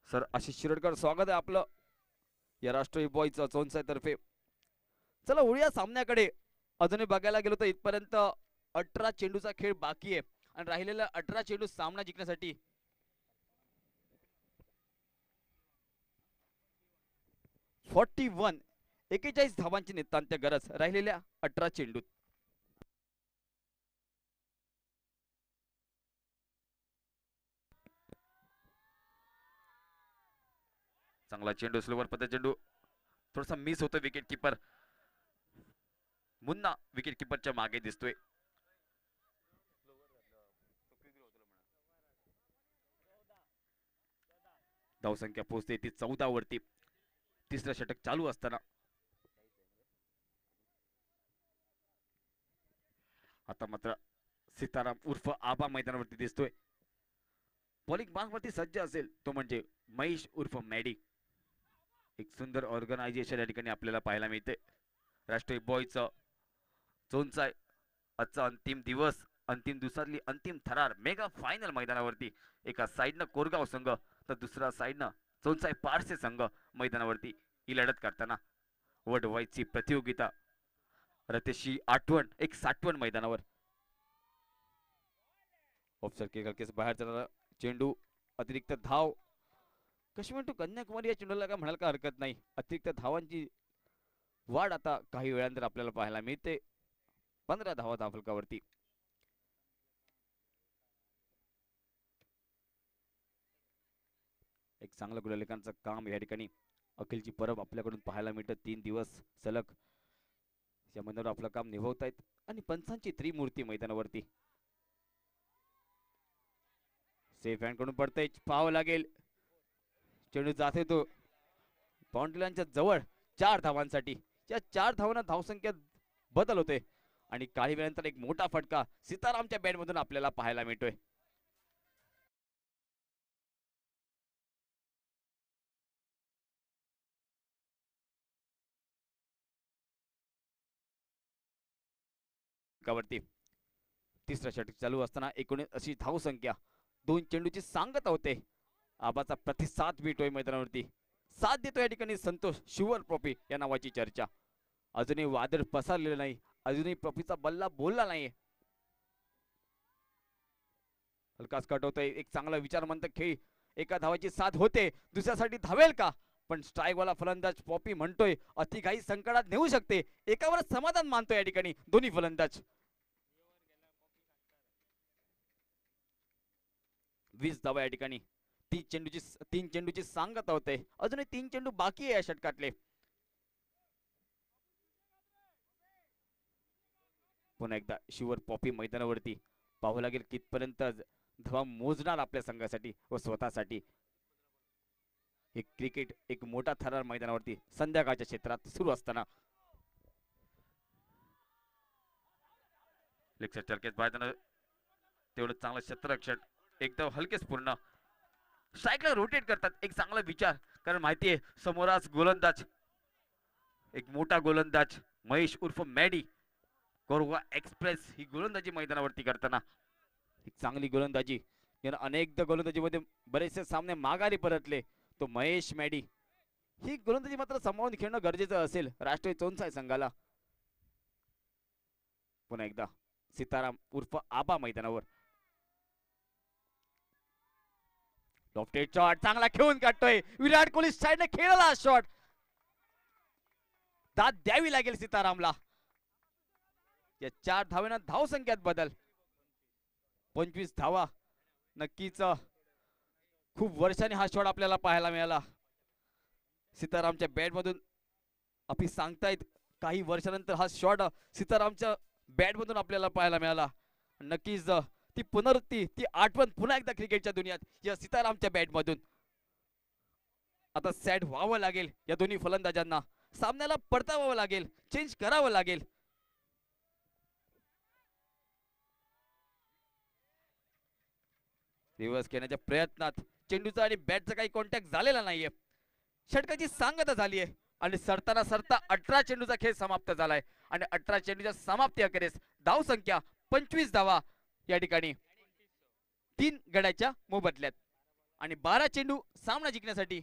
सर आशिष शिरोडकर स्वागत आहे आपलं या राष्ट्रीय बॉयचं चोनसाई तर्फे. चला उडूया सामन्याकडे. अजूनही बघायला गेलो तर इथपर्यंत 18 चेंडूचा खेळ बाकी आहे आणि राहिलेला 18 चेंडू सामना जिंकण्यासाठी 41 धावांची नितांत गरज राहिलेल्या 18 चेंडूत. चांगला चेंडू स्लोवर पद्धत चेंडू थोडासा मिस होतो. विकेट किपर मुन्ना विकेट किपरच्या मागे दिसतोय. धावसंख्या पोहोचते ती 14 वरती. तिसरं षटक चालू असताना आता मात्र सीताराम उर्फ आबा मैदानावरती दिसतोय. बॉलिंग बांगवरती सज्ज असेल तो म्हणजे महेश उर्फ मॅडी. एक सुंदर ऑर्गनायझेशन या ठिकाणी आपल्याला पाहायला मिळते. राष्ट्रीय बॉयचं चोनचा आजचा अंतिम दिवस, अंतिम दिवसातली अंतिम थरार मेगा फायनल मैदानावरती एका साईडनं कोरगाव संघ तर दुसऱ्या साईडनं चोनसाई पारसे संघ मैदानावरती ही लढत करताना वडवायची प्रतियोगिता रतेशी आठवण एक साठवण मैदानावर. ऑफसर केस बाहेर जाणारा चेंडू, अतिरिक्त धाव. काश्मीर टू कन्याकुमारी या चेंडूला काय म्हणाल का हरकत नाही. अतिरिक्त धावांची वाढ आता काही वेळानंतर आपल्याला पाहायला मिळते. 15 धावा धावफलकावरती. एक चांगलं गोलंदाजांचं काम या ठिकाणी अखिलची परब आपल्याकडून पाहायला मिळतं. 3 दिवस सलग या मैदानावर आपलं काम निभावतायत आणि पंचांची त्रिमूर्ती मैदानावरती. सेफ हँड कडून पडतंय, पाहावं लागेल. चेंडू जाते तो बाउंड्रीलाईनच्या जवळ 4 धावांसाठी. या 4 धावांना धावसंख्येत बदल होते आणि काही वेळानंतर एक मोठा फटका सीतारामच्या बॅट मधून आपल्याला पाहायला मिळतोय. वरती तिसरा षटक चालू असताना 19 अशी धावसंख्या, 2 चेंडूची सांगता होते. आबाचा प्रतिसाद भेटतोय मैदानावरती. साथ देतो या ठिकाणी संतोष शुअर ट्रॉफी या नावाची चर्चा. अजूनही वादळ पसरलेलं नाही, अजूनही ट्रॉफीचा बल्ला बोलला नाही. हलकाच कट होतोय. एक चांगला विचारमंत खेळ. एका धावाची साथ होते, दुसऱ्यासाठी धावेल का? पण स्ट्राईक वाला फलंदाज पॉपी म्हणतोय अतिघाई संकटात नेऊ शकते. एकावरच समाधान मानतोय या ठिकाणी दोन्ही फलंदाज. 20 धावा या ठिकाणी. 3 चेंडूची सांगता होते. अजूनही 3 चेंडू बाकी आहे या षटकातले. पुन्हा एकदा शिवर पॉपी मैदानावरती. पाहावं लागेल कितपर्यंत धावा मोजणार आपल्या संघासाठी व स्वतःसाठी. हे क्रिकेट एक मोठा थरार मैदानावरती संध्याकाळच्या क्षेत्रात सुरू असताना लेक्चर चर्केस बाहेर तेवढं चांगलं क्षेत्ररक्षण एकदम हलकेच पूर्ण. स्ट्राईकला रोटेट करतात. एक चांगला विचार, कारण माहिती आहे समोराच गोलंदाज, एक मोठा गोलंदाज महेश उर्फ मॅडी. कोरवा एक्सप्रेस ही गोलंदाजी मैदानावरती करताना एक चांगली गोलंदाजी. यानं अनेकदा गोलंदाजीमध्ये बरेचसे सामने माघारी परतले. तो महेश मॅडी. ही गोलंदाजी मात्र सांभाळून खेळणं गरजेचं असेल राष्ट्रीय चोनसाई संघाला. पुन्हा एकदा सीताराम उर्फ आबा मैदानावर. लॉफ्टेड शॉट चांगला खेळून काढतोय. विराट कोहली साइडने खेळला शॉट. दाद द्यावी लागेल सीतारामला. या 4 धावेनं धावसंख्येत बदल. 25 धावा. नक्कीच खूप वर्षांनी हा शॉट आपल्याला पाहायला मिळाला. सीतारामच्या बॅट मधून अभि सांगतायत काही वर्षानंतर हा शॉट सीतारामच्या बॅट मधून आपल्याला पाहायला मिळाला. नक्कीच ती पुनरुक्ती, ती आठवण पुन्हा एकदा क्रिकेटच्या दुनियात या सीतारामच्या बॅट मधून. आता सॅट व्हावं लागेल या दोन्ही फलंदाजांना. सामन्याला परतावावं लागेल, चेंज करावं लागेल. रिव्हर्स घेण्याच्या प्रयत्नात चेंडूचा आणि बॅटचा काही कॉन्टॅक्ट झालेला नाहीये. षटकाची सांगता झाली आहे आणि सरताना सरता 18 चेंडूचा खेळ समाप्त झालाय आणि 18 चेंडूच्या समाप्ती अखेरीस धाव संख्या 25 धावा या ठिकाणी 3 गड्याच्या मोबदल्यात आणि 12 चेंडू सामना जिंकण्यासाठी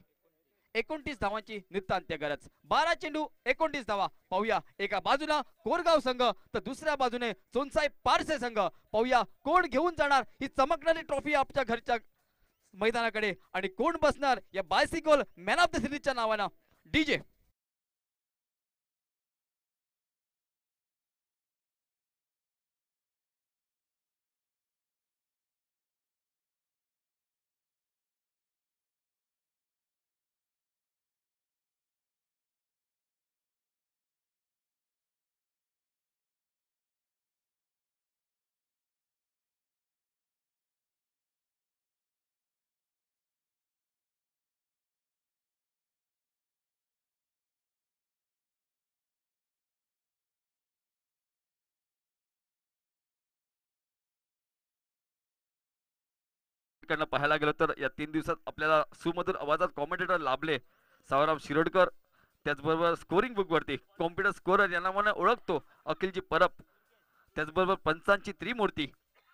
29 धावांची नितांत्य गरज. 12 चेंडू 29 धावा. पाहूया एका बाजूला कोरगाव संघ तर दुसऱ्या बाजूने चोनसाई पारसे संघ. पाहूया कोण घेऊन जाणार ही चमकणारी ट्रॉफी आपल्या घरच्या मैदानाकडे आणि कोण बसणार या बायसिकल मॅन ऑफ द सिरीजच्या नावानं. डीजे इकडनं पाहायला गेलो तर या 3 दिवसात आपल्याला सुमधुर आवाजात कॉमेंटेटर लाभले. सावराम शिरोडकर, त्याचबरोबर स्कोरिंग बुकवरती कॉम्प्युटर स्कोरर यांना म्हणून ओळखतो अखिलजी परब, त्याचबरोबर पंचांची त्रिमूर्ती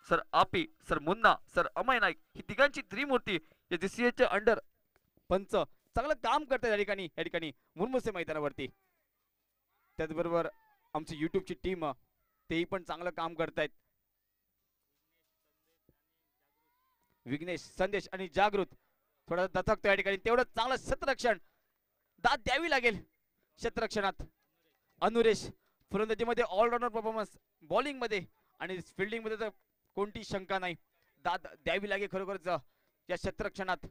सर आपी, सर मुन्ना, सर अमय नाईक, ही तिघांची त्रिमूर्ती या जीसीएच्या अंडर पंच चांगलं काम करतात या ठिकाणी मुरमुसे मैदानावरती. त्याचबरोबर आमची युट्यूबची टीम तेही पण चांगलं काम करतायत. विघ्नेश, संदेश आणि जागृत थोडा दचकतो या ठिकाणी. तेवढं चांगलं क्षेत्ररक्षण दाद द्यावी लागेल क्षेत्ररक्षणात. अनुरेश फलंदाजीमध्ये ऑलराऊंडर परफॉर्मन्स, बॉलिंग मध्ये आणि फिल्डिंग मध्ये तर कोणती शंका नाही. दाद द्यावी लागेल खरोखरच या क्षेत्ररक्षणात.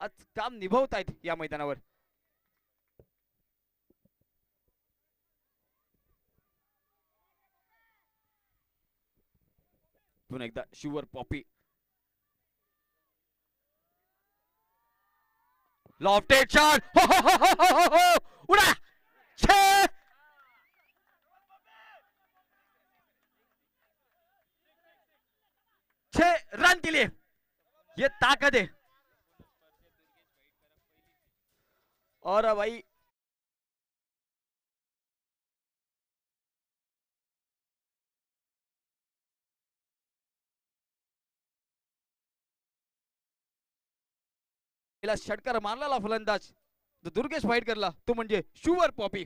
आज काम निभवतायत या मैदानावर. पुन्हा एकदा शुअर पॉपी, लॉफ्टेड शॉट, हो हो हो हो हो हो, उडा 6 रन के लिए, ये ताकत है. और भाई षटकार मारलेला फलंदाज जो दुर्गेश वाईटकरला तो म्हणजे शुअर पॉपी.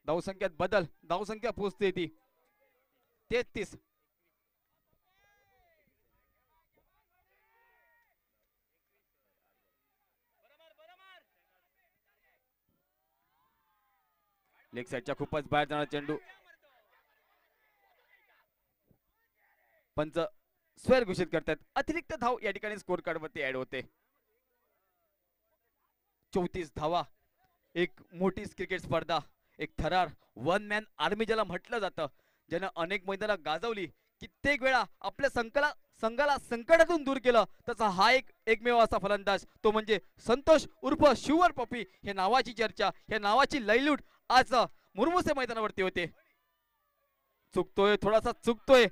धावसंख्यात बदल, धावसंख्या पोहोचते ती 33. लेग साइडच्या खूपच बाहेर जाणारा चेंडू. पंच स्वर घोषित करतात. अतिरिक्त धाव या ठिकाणी स्कोर कार्ड वरती ऍड होते. 34 धावा, एक मोठी क्रिकेट स्पर्धा, एक थरार वन मॅन आर्मी ज्याला म्हटलं जातं, ज्यानं अनेक मैदानात गाजवली, कित्येक वेळा आपल्या संघाला संकटातून दूर केलं, तसा हा एकमेव असा फलंदाज तो म्हणजे संतोष उर्फ शुअर पॉपी. हे नावाची चर्चा, या नावाची लयलूट आज मुरमुसे मैदानावरती होते. चुकतोय, थोडासा चुकतोय.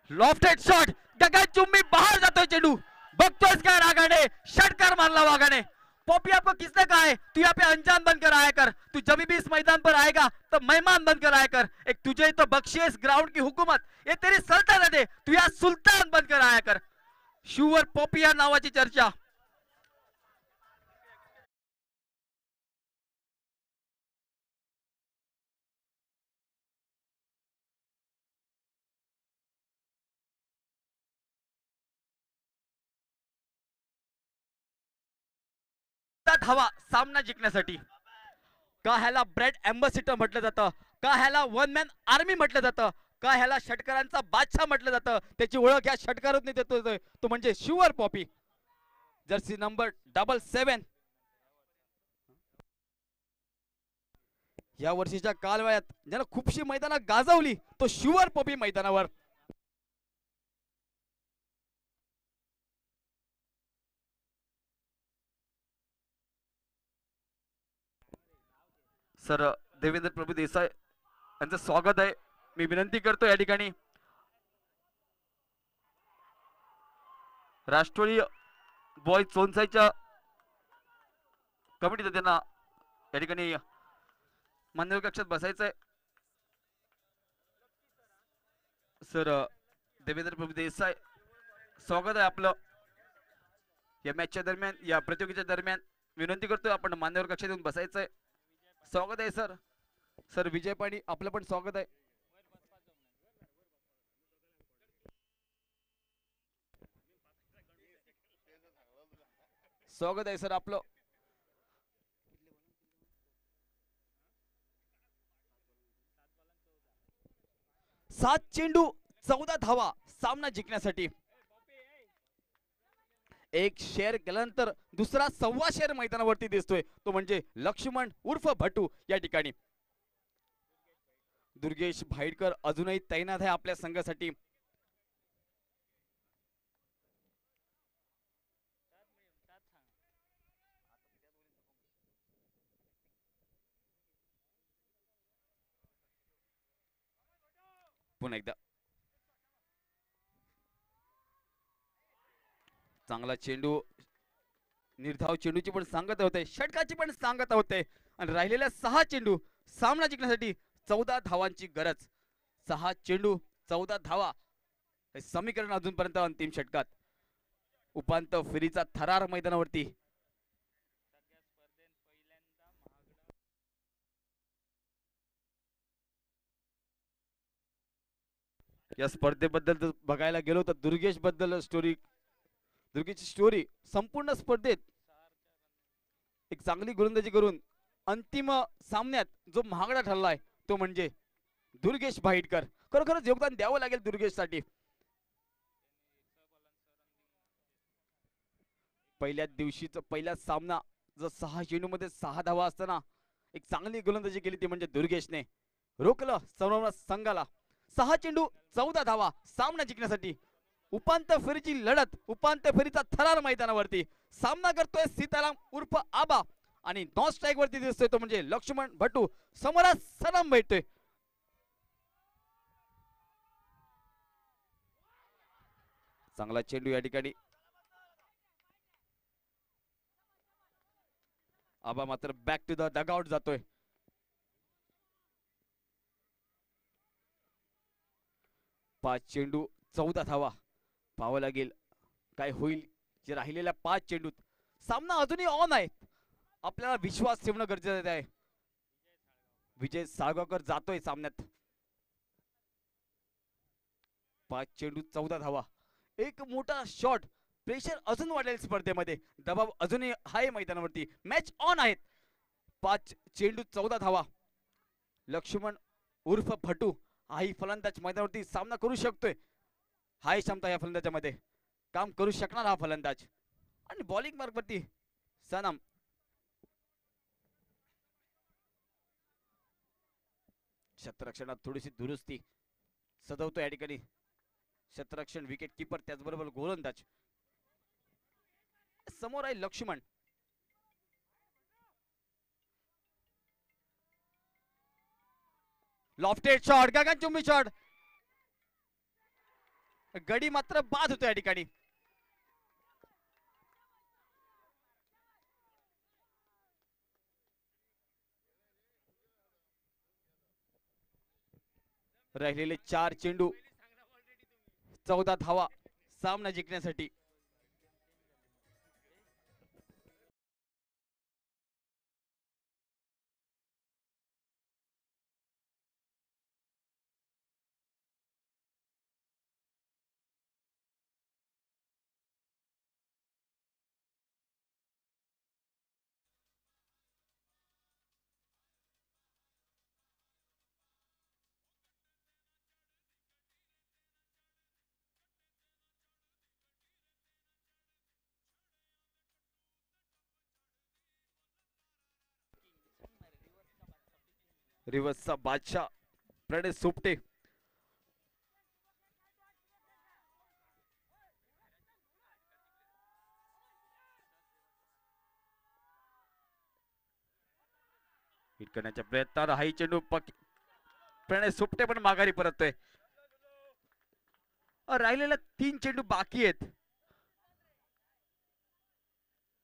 लॉफ्टेड शॉट, गगन चुम्बी बाहर जातोय चेंडू. बघतोयस काय रागाने, षटकार मारला वागाने. पॉपी आपको किसने कहा है तू यहाँ पे अनजान बनकर आया कर, तू जब भी इस मैदान पर आएगा तो मेहमान बनकर आया कर. एक तुझे ही तो बख्शिश ग्राउंड की हुकूमत, ये तेरी सल्तनत है, तू यहाँ सुल्तान बनकर आया कर. शुअर पॉपी या नावाची चर्चा. धावा सामना जिंकण्यासाठी. का ह्याला ब्रेड एम्बॅसिडर म्हटलं जातं, का ह्याला वन मॅन आर्मी म्हटलं जातं, का ह्याला षटकारांचा बादशाह म्हटलं जातं, त्याची ओळख या षटकारातून देतोय तो म्हणजे शुअर पॉपी. Jersey number 77. या वर्षीच्या कालव्यात ज्यानं खूपशी मैदानात गाजवली तो शुअर पॉपी मैदानावर. सर देवेंद्र प्रभू देसाई यांचं स्वागत आहे. मी विनंती करतो या ठिकाणी राष्ट्रीय बॉय चोनसाईच्या कमिटीत त्यांना या ठिकाणी मान्यवर कक्षात बसायचंय. सर देवेंद्र प्रभू देसाई स्वागत आहे आपलं या मॅचच्या दरम्यान, या प्रतियोगितेच्या दरम्यान. विनंती करतोय आपण मान्यवर कक्षात येऊन बसायचंय. स्वागत आहे सर. सर विजय पाणी आपलं पण स्वागत आहे. स्वागत आहे सर आपलं. 7 चेंडू 14 धावा सामना जिंकण्यासाठी. एक शेअर केल्यानंतर दुसरा 1.25 शेअर मैदानावरती दिसतोय, तो म्हणजे लक्ष्मण उर्फ भटू या ठिकाणी. दुर्गेश भाईडकर अजूनही तैनात आहे आपल्या संघासाठी. पुन्हा एकदा चांगला चेंडू, निर्धाव चेंडूची पण सांगता होते, षटकाची पण सांगता होते आणि राहिलेल्या 6 चेंडू सामना जिंकण्यासाठी 14 धावांची गरज. 6 चेंडू 14 धावा हे समीकरण अजूनपर्यंत अंतिम षटकात. उपांत्य फेरीचा थरार मैदानावरती. या स्पर्धेबद्दल जर बघायला गेलो तर दुर्गेश बद्दल दुर्गेशची स्टोरी संपूर्ण स्पर्धेत एक चांगली गोलंदाजी करून अंतिम सामन्यात जो महागडा ठरलाय तो म्हणजे दुर्गेश भाईटकर. खरोखरच योगदान द्यावं लागेल दुर्गेशसाठी. पहिल्या दिवशीचा पहिला सामना जर 6 चेंडूमध्ये 6 धावा असताना एक चांगली गोलंदाजी केली ती म्हणजे दुर्गेशने रोखलं सर्व संघाला. 6 चेंडू 14 धावा सामना जिंकण्यासाठी उपांत्य फेरीची लढत, उपांत्य फेरीचा थरार मैदानावरती सामना करतोय सीताराम उर्फ आबा आणि नॉन स्ट्राईक वरती दिसतोय तो म्हणजे लक्ष्मण भटू. समोरात सलाम भेटतोय. चांगला चेंडू या ठिकाणी. आबा मात्र बॅक टू द डगआउट जातोय. पाच चेंडू 14 धावा पाहावं लागेल काय होईल. जे राहिलेल्या 5 चेंडूत सामना अजूनही ऑन आहे. आपल्याला विश्वास ठेवणं गरजेचं आहे. विजय साळगावकर जातोय सामन्यात. 5 चेंडू 14 धावा, एक मोठा शॉट. प्रेशर अजून वाढेल स्पर्धेमध्ये, दबाव अजूनही आहे मैदानावरती. मॅच ऑन आहेत. 5 चेंडू 14 धावा. लक्ष्मण उर्फ भटू हाही फलंदाज मैदानावरती सामना करू शकतोय. हाय क्षमता या फलंदाजामध्ये, काम करू शकणार हा फलंदाज. आणि बॉलिंग मार्गवरती सनम. क्षेत्ररक्षणात थोडीशी दुरुस्ती सजवतो या ठिकाणी क्षेत्ररक्षण, विकेट किपर त्याचबरोबर गोलंदाज. समोर आहे लक्ष्मण. लॉफ्टेड शॉट, गगनचुंबी शॉट. गडी मात्र बाद होतो या ठिकाणी. राहिलेले 4 चेंडू 14 धावा सामना जिंकण्यासाठी. रिवर्सचा बादशाह प्रणय सोपटे. हिट करण्याच्या प्रयत्नात हाई चेंडू प्रणय सोपटे पण माघारी परततोय. राहिलेल्या 3 चेंडू बाकी आहेत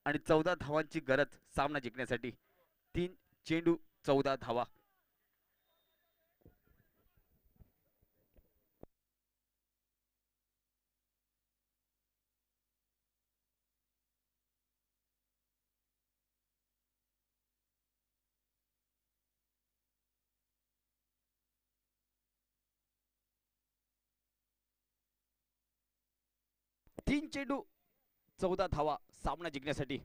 आणि 14 धावांची गरज सामना जिंकण्यासाठी. 3 चेंडू 14 धावा. तीन चेंडू 14 धावा सामना जिंकण्यासाठी.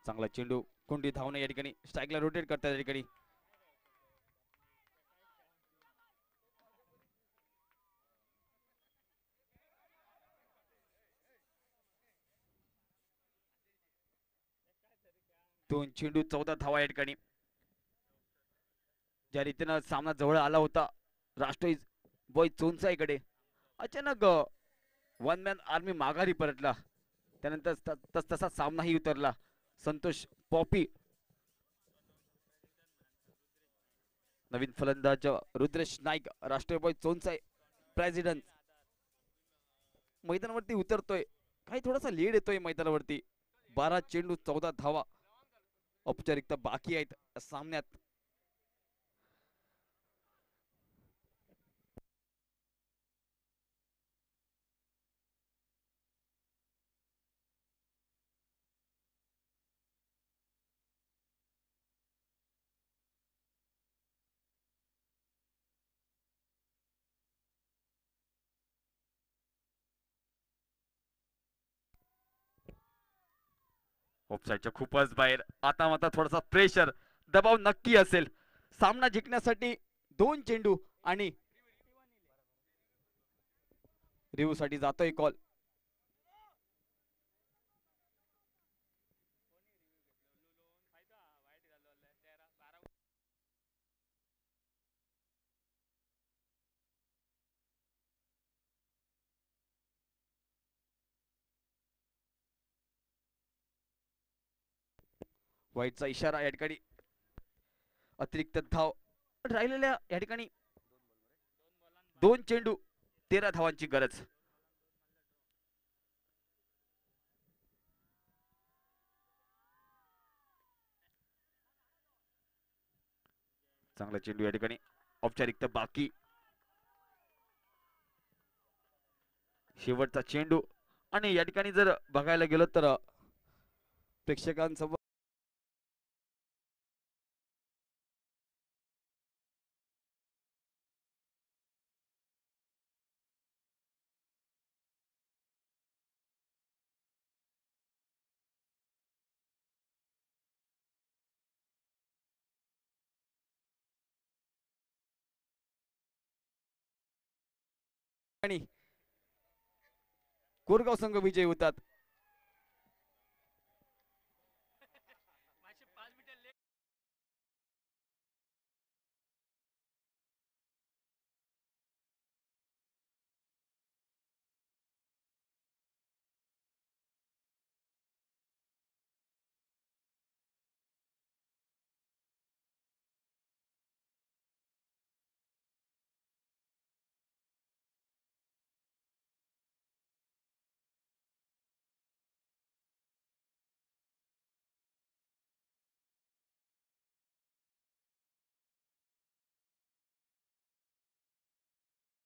चांगला चेंडू कोणती धावणे या ठिकाणी स्ट्राईकला रोटेट करतात या ठिकाणी. दोन चेंडू 14 धावा या ठिकाणी. ज्या रीतीनं सामना जवळ आला होता राष्ट्रीय बॉय चोनसाईकडे, अचानक वन मॅन आर्मी माघारी परतला. त्यानंतर तसा सामनाही उतरला. संतोष पॉपी, नवीन फलंदाज रुद्रेश नाईक, राष्ट्रीय बॉय चोनसाई प्रेसिडेंट मैदानावरती उतरतोय. काही थोडासा लीड येतोय मैदानावरती. 12 चेंडू 14 धावा औपचारिकता बाकी आहेत सामन्यात. ऑफसाईडच्या खूपच बाहेर. आता मात्र थोडासा प्रेशर, दबाव नक्की असेल. सामना जिंकण्यासाठी 2 चेंडू आणि रिव्ह्यू साठी जातोय कॉल. वाईटचा इशारा या ठिकाणी. अतिरिक्त धाव राहिलेल्या या ठिकाणी 2 चेंडू 13 धावांची गरज. चांगला चेंडू या ठिकाणी औपचारिकता बाकी. शेवटचा चेंडू आणि या ठिकाणी जर बघायला गेलो तर प्रेक्षकांसमोर कोरगाव संघ विजयी होतात.